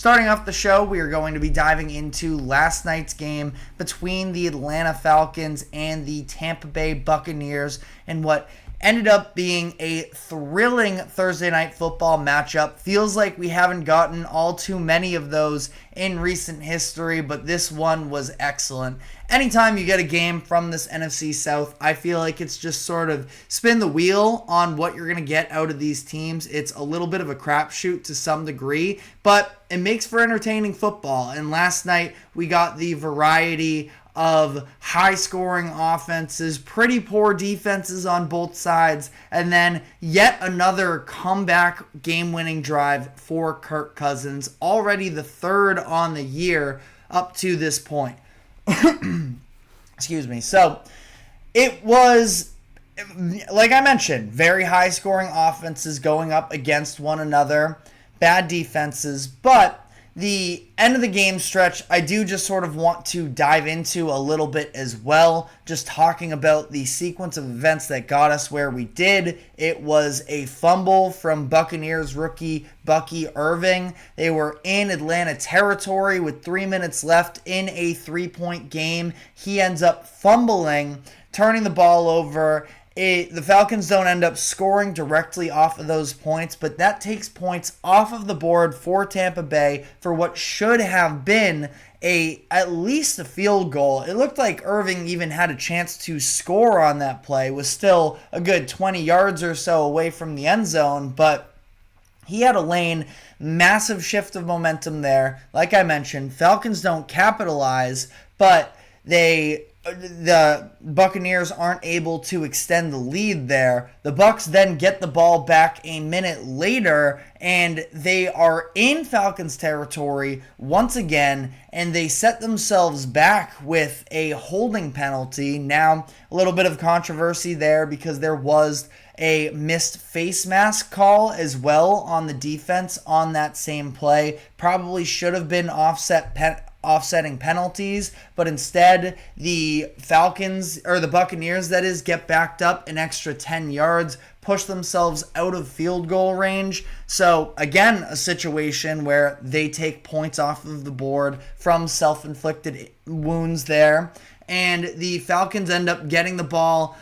starting off the show, we are going to be diving into last night's game between the Atlanta Falcons and the Tampa Bay Buccaneers and what ended up being a thrilling Thursday night football matchup. Feels like we haven't gotten all too many of those in recent history, but this one was excellent. Anytime you get a game from this NFC South, I feel like it's just sort of spin the wheel on what you're going to get out of these teams. It's a little bit of a crapshoot to some degree, but it makes for entertaining football. And last night we got the variety of high-scoring offenses, pretty poor defenses on both sides, and then yet another comeback game-winning drive for Kirk Cousins, already the third on the year up to this point. Excuse me. So it was, like I mentioned, very high-scoring offenses going up against one another, bad defenses, but the end of the game stretch, I do just sort of want to dive into a little bit as well, just talking about the sequence of events that got us where we did. It was a fumble from Buccaneers rookie Bucky Irving. They were in Atlanta territory with 3 minutes left in a 3-point game. He ends up fumbling, turning the ball over. The Falcons don't end up scoring directly off of those points, but that takes points off of the board for Tampa Bay for what should have been at least a field goal. It looked like Irving even had a chance to score on that play. Was still a good 20 yards or so away from the end zone, but he had a lane. Massive shift of momentum there. Like I mentioned, Falcons don't capitalize, but the Buccaneers aren't able to extend the lead there. The Bucs then get the ball back a minute later, and they are in Falcons territory once again, and they set themselves back with a holding penalty. Now, a little bit of controversy there because there was a missed face mask call as well on the defense on that same play. Probably should have been offsetting penalties, but instead the Buccaneers get backed up an extra 10 yards, push themselves out of field goal range. So again, a situation where they take points off of the board from self-inflicted wounds there, and the Falcons end up getting the ball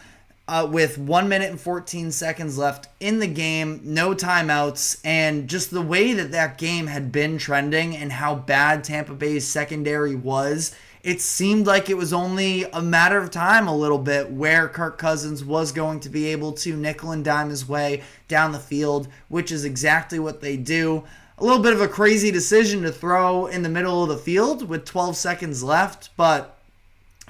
with 1 minute and 14 seconds left in the game, no timeouts, and just the way that game had been trending and how bad Tampa Bay's secondary was, it seemed like it was only a matter of time a little bit where Kirk Cousins was going to be able to nickel and dime his way down the field, which is exactly what they do. A little bit of a crazy decision to throw in the middle of the field with 12 seconds left, but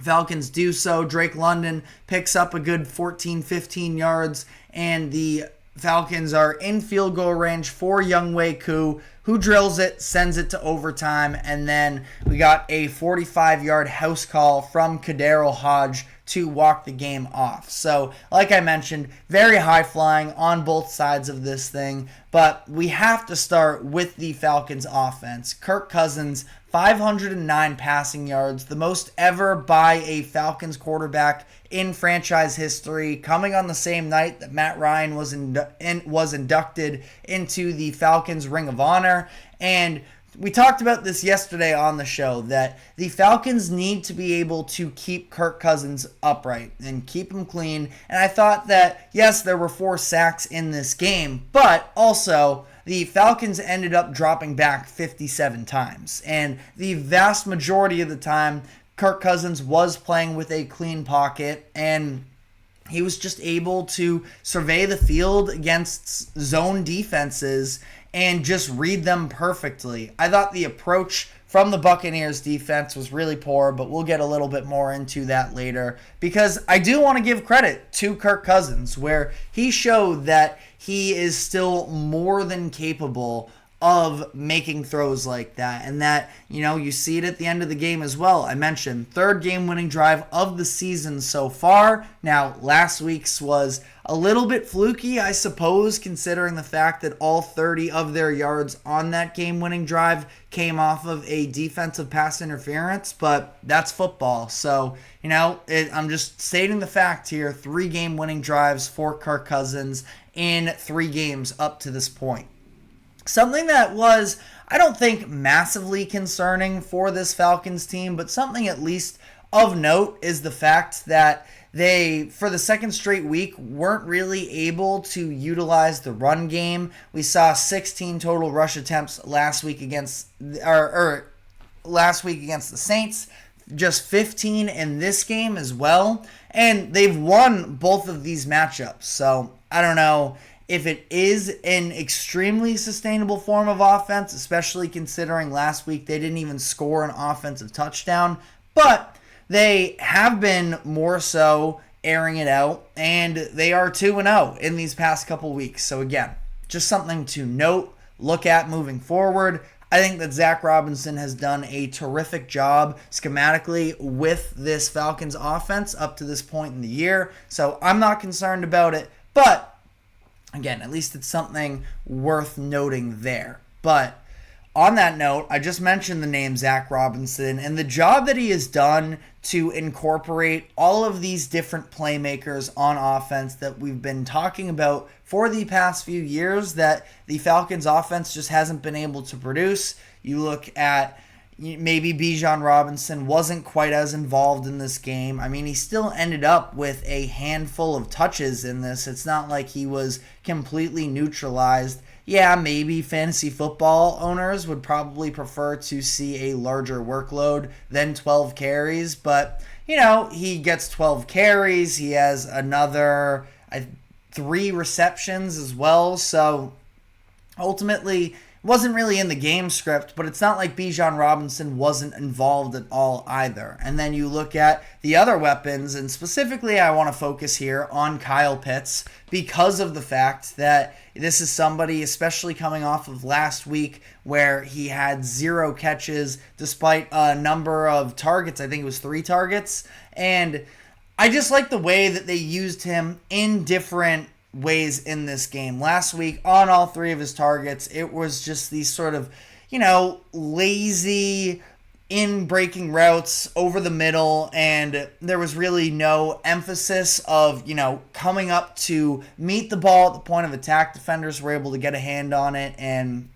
Falcons do so. Drake London picks up a good 14, 15 yards, and the Falcons are in field goal range for Younghoe Koo, who drills it, sends it to overtime, and then we got a 45-yard house call from Kadero Hodge to walk the game off. So, like I mentioned, very high-flying on both sides of this thing, but we have to start with the Falcons offense. Kirk Cousins, 509 passing yards, the most ever by a Falcons quarterback in franchise history, coming on the same night that Matt Ryan was inducted into the Falcons Ring of Honor. And we talked about this yesterday on the show, that the Falcons need to be able to keep Kirk Cousins upright and keep him clean. And I thought that, yes, there were 4 sacks in this game, but also the Falcons ended up dropping back 57 times. And the vast majority of the time, Kirk Cousins was playing with a clean pocket, and he was just able to survey the field against zone defenses and just read them perfectly. I thought the approach from the Buccaneers defense was really poor, but we'll get a little bit more into that later, because I do want to give credit to Kirk Cousins, where he showed that he is still more than capable of making throws like that, and that, you see it at the end of the game as well. I mentioned third game-winning drive of the season so far. Now, last week's was a little bit fluky, I suppose, considering the fact that all 30 of their yards on that game-winning drive came off of a defensive pass interference, but that's football. So, I'm just stating the fact here, 3 game-winning drives for Kirk Cousins in 3 games up to this point. Something that was, I don't think, massively concerning for this Falcons team, but something at least of note is the fact that they, for the second straight week, weren't really able to utilize the run game. We saw 16 total rush attempts last week against the Saints, just 15 in this game as well, and they've won both of these matchups. So I don't know if it is an extremely sustainable form of offense, especially considering last week they didn't even score an offensive touchdown, but they have been more so airing it out, and they are 2-0 in these past couple weeks. So again, just something to note, look at moving forward. I think that Zach Robinson has done a terrific job schematically with this Falcons offense up to this point in the year. So I'm not concerned about it, but again, at least it's something worth noting there. But on that note, I just mentioned the name Zach Robinson and the job that he has done to incorporate all of these different playmakers on offense that we've been talking about for the past few years that the Falcons offense just hasn't been able to produce. You look at maybe Bijan Robinson wasn't quite as involved in this game. I mean, he still ended up with a handful of touches in this. It's not like he was completely neutralized. Yeah, maybe fantasy football owners would probably prefer to see a larger workload than 12 carries, but, he gets 12 carries. He has another 3 receptions as well, so ultimately wasn't really in the game script, but it's not like Bijan Robinson wasn't involved at all either. And then you look at the other weapons, and specifically I want to focus here on Kyle Pitts because of the fact that this is somebody, especially coming off of last week where he had 0 catches despite a number of targets. I think it was 3 targets. And I just like the way that they used him in different ways in this game. Last week, on all 3 of his targets, it was just these sort of, lazy in breaking routes over the middle, and there was really no emphasis of, coming up to meet the ball at the point of attack. Defenders were able to get a hand on it, and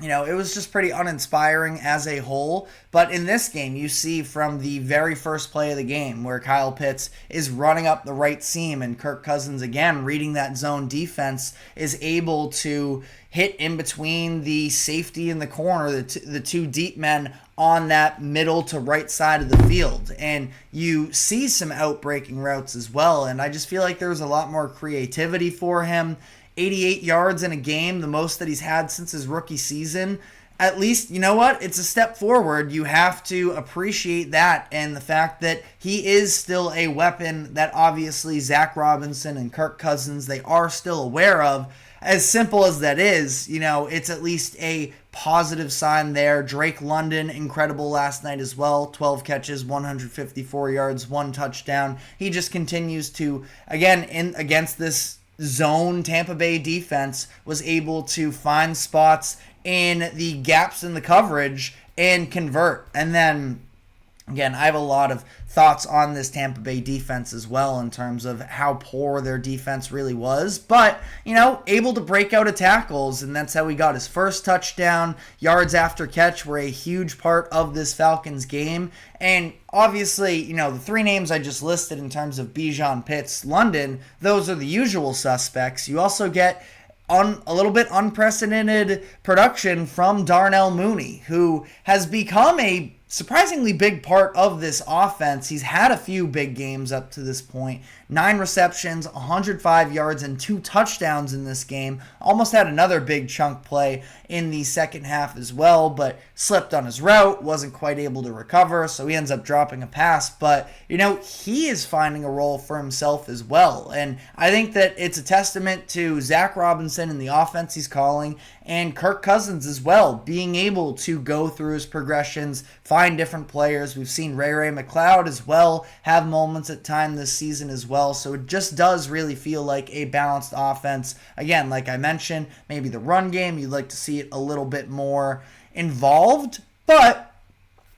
it was just pretty uninspiring as a whole. But in this game, you see from the very first play of the game where Kyle Pitts is running up the right seam and Kirk Cousins, again, reading that zone defense, is able to hit in between the safety and the corner, the 2 deep men on that middle to right side of the field. And you see some out-breaking routes as well. And I just feel like there's a lot more creativity for him. 88 yards in a game, the most that he's had since his rookie season. At least, you know what? It's a step forward. You have to appreciate that, and the fact that he is still a weapon that obviously Zach Robinson and Kirk Cousins, they are still aware of. As simple as that is, it's at least a positive sign there. Drake London, incredible last night as well. 12 catches, 154 yards, 1 touchdown. He just continues to, again, against this zone Tampa Bay defense, was able to find spots in the gaps in the coverage and convert. And then again, I have a lot of thoughts on this Tampa Bay defense as well in terms of how poor their defense really was. But, able to break out of tackles, and that's how he got his first touchdown. Yards after catch were a huge part of this Falcons game. And obviously, the 3 names I just listed in terms of Bijan, Pitts, London, those are the usual suspects. You also get a little bit unprecedented production from Darnell Mooney, who has become a surprisingly big part of this offense. He's had a few big games up to this point. 9 receptions, 105 yards, and 2 touchdowns in this game. Almost had another big chunk play in the second half as well, but slipped on his route, wasn't quite able to recover, so he ends up dropping a pass. But, he is finding a role for himself as well. And I think that it's a testament to Zach Robinson and the offense he's calling, and Kirk Cousins as well, being able to go through his progressions, find different players. We've seen Ray McLeod as well have moments at time this season as well. So it just does really feel like a balanced offense. Again, like I mentioned, maybe the run game, you'd like to see it a little bit more involved. But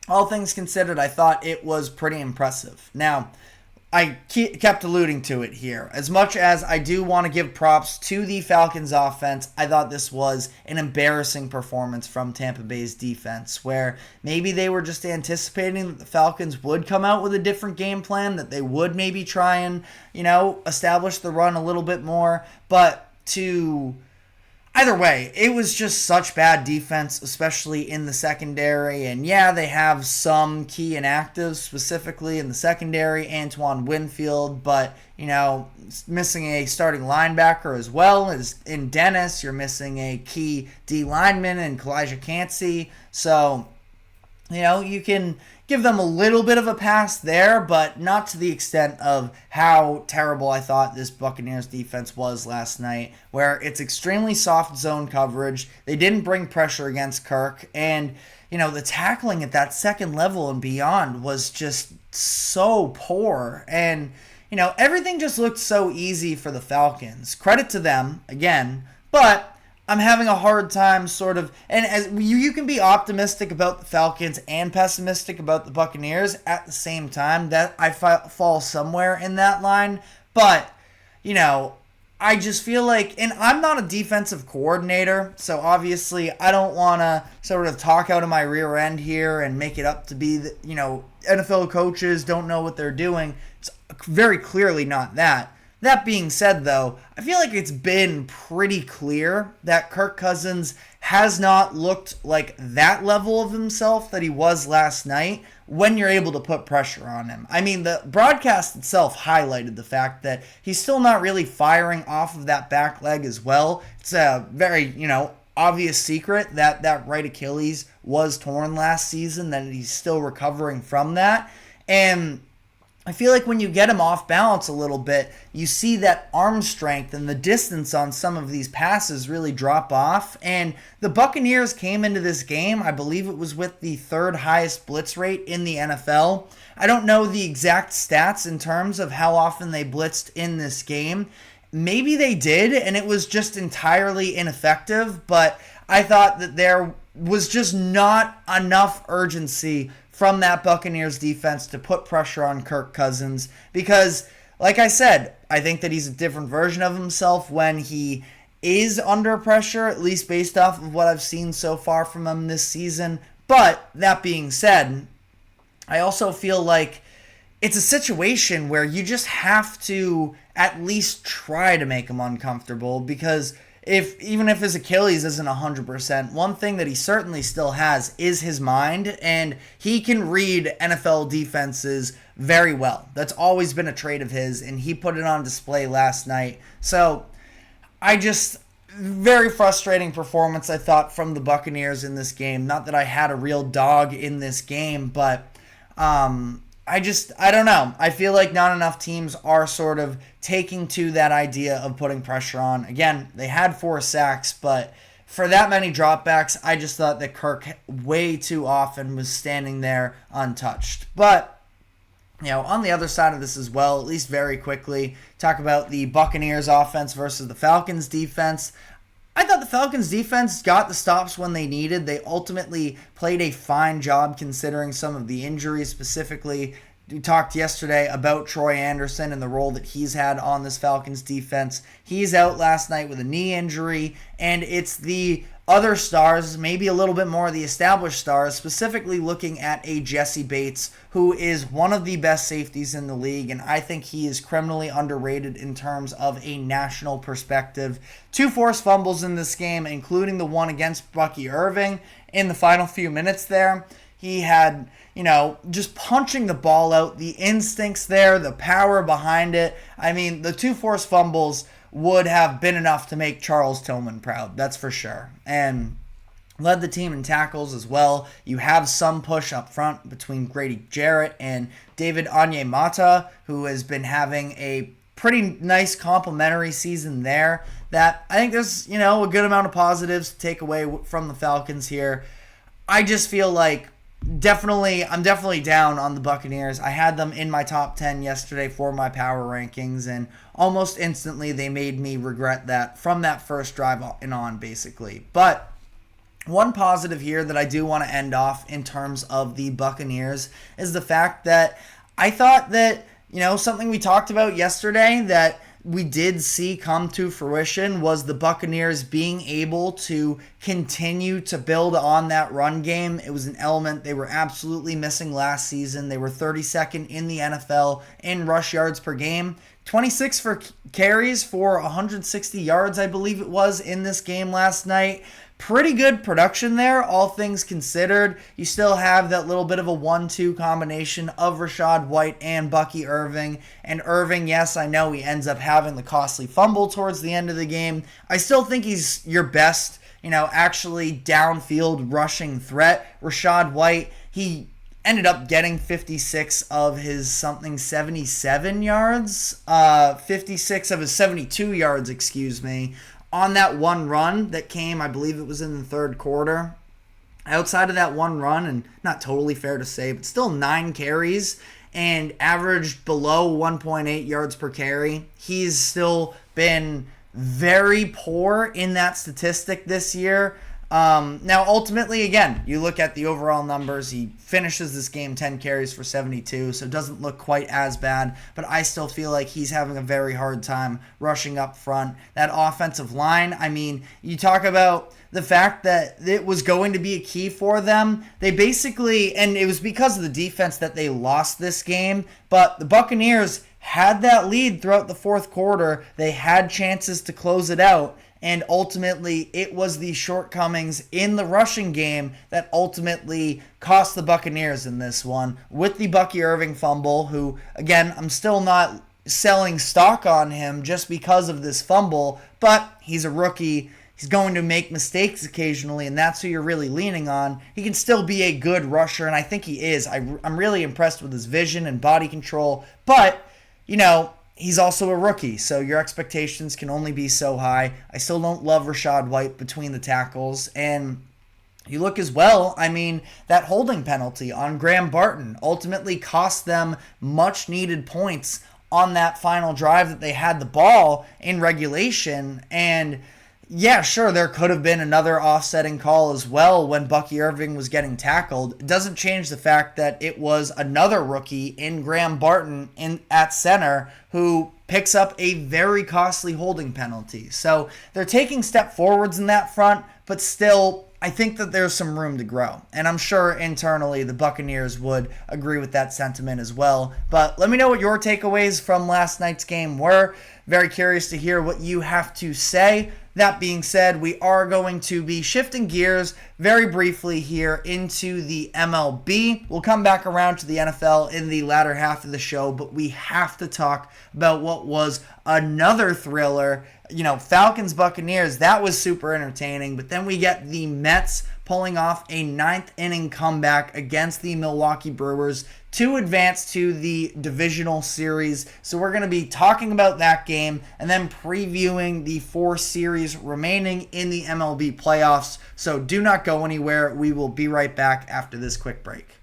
all things considered, I thought it was pretty impressive. Now, I kept alluding to it here. As much as I do want to give props to the Falcons offense, I thought this was an embarrassing performance from Tampa Bay's defense, where maybe they were just anticipating that the Falcons would come out with a different game plan, that they would maybe try and, establish the run a little bit more. But either way, it was just such bad defense, especially in the secondary. And yeah, they have some key inactives, specifically in the secondary, Antoine Winfield, but, missing a starting linebacker as well as in Dennis. You're missing a key D lineman in Kalijah Cansey. So, you can give them a little bit of a pass there, but not to the extent of how terrible I thought this Buccaneers defense was last night, where it's extremely soft zone coverage. They didn't bring pressure against Kirk, and the tackling at that second level and beyond was just so poor, and everything just looked so easy for the Falcons. Credit to them again, but I'm having a hard time and as you can be optimistic about the Falcons and pessimistic about the Buccaneers at the same time. That I fall somewhere in that line, but I just feel like, and I'm not a defensive coordinator, so obviously I don't want to sort of talk out of my rear end here and make it up to be that NFL coaches don't know what they're doing. It's very clearly not that. That being said, though, I feel like it's been pretty clear that Kirk Cousins has not looked like that level of himself that he was last night when you're able to put pressure on him. I mean, the broadcast itself highlighted the fact that he's still not really firing off of that back leg as well. It's a very, obvious secret that right Achilles was torn last season, that he's still recovering from that. And I feel like when you get him off balance a little bit, you see that arm strength and the distance on some of these passes really drop off. And the Buccaneers came into this game, I believe it was with the third highest blitz rate in the NFL. I don't know the exact stats in terms of how often they blitzed in this game. Maybe they did, and it was just entirely ineffective, but I thought that there was just not enough urgency from that Buccaneers defense to put pressure on Kirk Cousins because, like I said, I think that he's a different version of himself when he is under pressure, at least based off of what I've seen so far from him this season. But that being said, I also feel like it's a situation where you just have to at least try to make him uncomfortable because even if his Achilles isn't 100%, one thing that he certainly still has is his mind, and he can read NFL defenses very well. That's always been a trait of his, and he put it on display last night. So, very frustrating performance, I thought, from the Buccaneers in this game. Not that I had a real dog in this game, but I don't know. I feel like not enough teams are sort of taking to that idea of putting pressure on. Again, they had 4 sacks, but for that many dropbacks, I just thought that Kirk way too often was standing there untouched. But, on the other side of this as well, at least very quickly, talk about the Buccaneers offense versus the Falcons defense. I thought the Falcons defense got the stops when they needed. They ultimately played a fine job considering some of the injuries. Specifically, we talked yesterday about Troy Anderson and the role that he's had on this Falcons defense. He's out last night with a knee injury, and it's the other stars, maybe a little bit more the established stars, specifically looking at a Jesse Bates, who is one of the best safeties in the league, and I think he is criminally underrated in terms of a national perspective. 2 forced fumbles in this game, including the one against Bucky Irving in the final few minutes there. He had, just punching the ball out, the instincts there, the power behind it. I mean, the 2 forced fumbles would have been enough to make Charles Tillman proud, that's for sure. And led the team in tackles as well. You have some push up front between Grady Jarrett and David Onyemata, who has been having a pretty nice complimentary season there. That I think there's, a good amount of positives to take away from the Falcons here. I just feel like I'm definitely down on the Buccaneers. I had them in my top 10 yesterday for my power rankings, and almost instantly they made me regret that from that first drive and on, basically. But one positive here that I do want to end off in terms of the Buccaneers is the fact that I thought that, something we talked about yesterday that we did see come to fruition was the Buccaneers being able to continue to build on that run game. It was an element they were absolutely missing last season. They were 32nd in the NFL in rush yards per game. 26 for carries for 160 yards, I believe it was, in this game last night. Pretty good production there, all things considered. You still have that little bit of a 1-2 combination of Rachaad White and Bucky Irving. And Irving, yes, I know he ends up having the costly fumble towards the end of the game. I still think he's your best, actually downfield rushing threat. Rachaad White, he ended up getting 56 of his 77 yards. 56 of his 72 yards, on that one run that came, I believe it was in the third quarter. Outside of that one run, and not totally fair to say, but still 9 carries and averaged below 1.8 yards per carry. He's still been very poor in that statistic this year. Now, ultimately, again, you look at the overall numbers. He finishes this game 10 carries for 72, so it doesn't look quite as bad. But I still feel like he's having a very hard time rushing up front. That offensive line, you talk about the fact that it was going to be a key for them. They basically, and it was because of the defense that they lost this game, but the Buccaneers had that lead throughout the fourth quarter. They had chances to close it out. And ultimately, it was the shortcomings in the rushing game that ultimately cost the Buccaneers in this one. With the Bucky Irving fumble, who, again, I'm still not selling stock on him just because of this fumble, but he's a rookie. He's going to make mistakes occasionally, and that's who you're really leaning on. He can still be a good rusher, and I think he is. I'm really impressed with his vision and body control, but, he's also a rookie, so your expectations can only be so high. I still don't love Rachaad White between the tackles. And you look as well, that holding penalty on Graham Barton ultimately cost them much needed points on that final drive that they had the ball in regulation. And yeah, sure, there could have been another offsetting call as well when Bucky Irving was getting tackled. It doesn't change the fact that it was another rookie in Graham Barton at center who picks up a very costly holding penalty. So they're taking step forwards in that front, but still, I think that there's some room to grow. And I'm sure internally the Buccaneers would agree with that sentiment as well. But let me know what your takeaways from last night's game were. Very curious to hear what you have to say. That being said, we are going to be shifting gears very briefly here into the MLB. We'll come back around to the NFL in the latter half of the show, but we have to talk about what was another thriller. Falcons, Buccaneers, that was super entertaining, but then we get the Mets pulling off a 9th inning comeback against the Milwaukee Brewers to advance to the divisional series. So we're going to be talking about that game and then previewing the 4 series remaining in the MLB playoffs. So do not go anywhere. We will be right back after this quick break.